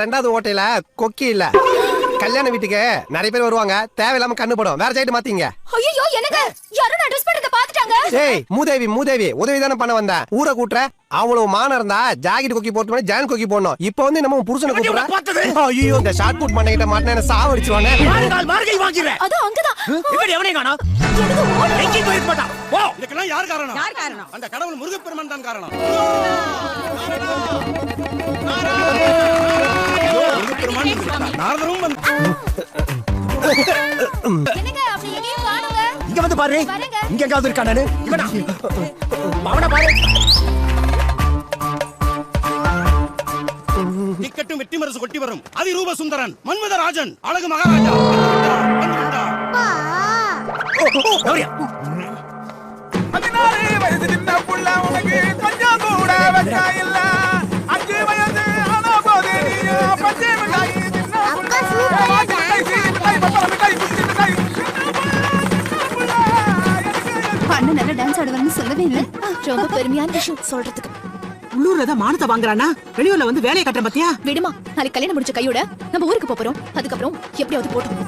ரெண்டாவது ஓட்டையில கொக்கி இல்ல. கல்யாண வீட்டுக்கு நிறைய பேர் வருவாங்க, தேவையில்லாம கண்ணு படும். வேற சைடு மாத்தீங்க. ஐயோ என்னங்க யாரும் நான் ட்ரெஸ் பண்றத பாத்துட்டாங்க. ஏய் மூதேவி உதவி தானே பண்ண வந்தேன். ஊரை கூட்டுற அவ்வளவு மானம் இருந்தா ஜாக்கெட் கொக்கி போட்டு ஜான் கொக்கி போடணும். இப்போ வந்து நம்ம புருஷனை கூப்பிடுற. ஐயோ இந்த ஷார்ட் புட் பண்ணிக்கிட்ட மாட்டேன், என்ன சாவடிச்சுவாங்க. மார்கை வாங்கிடுறேன். அது அங்கதான். இவன் எவனே காணோம். எங்கே போயிட்டு போட்டான். போ. இதுக்கெல்லாம் யார் காரணம்? அந்த கடவுள் முருகப்பெருமான் தான் காரணம். நாரதரும் என்னங்க அப்படி எங்கேயும் காணோங்க. இங்க வந்து பாரு. இங்க எங்காவது இருக்கானே. இவனா? அவன பாரு. டிக்கெட்டும் வெட்டி மரசு கொட்டி வரும். அதிரூப சுந்தரன் மன்மதராஜன் அழகு மகாராஜா. கௌரியா. 16 வயசு சின்ன புள்ள உனக்கு கொஞ்சம் கூட வெக்கா இல்ல. 5 வயசு ஆன போது நீ பச்சை மிட்டாய் சின்ன அக்கா சூப்பரா அண்ணன் நல்ல டான்ஸ் ஆடுவான்னு சொல்லவே இல்ல. ரொம்ப பெருமையான விஷயம் சொல்றதுக்கு. உள்ளூர்ல தான் மானத்தை வாங்குறானா, வெளியூர்ல வந்து வேலையை கட்டுற பத்தியா? விடுமா, நாளைக்கு கல்யாணம் முடிச்ச கையோட நம்ம ஊருக்கு போறோம். அதுக்கப்புறம் எப்படியாவது போட்டோம்.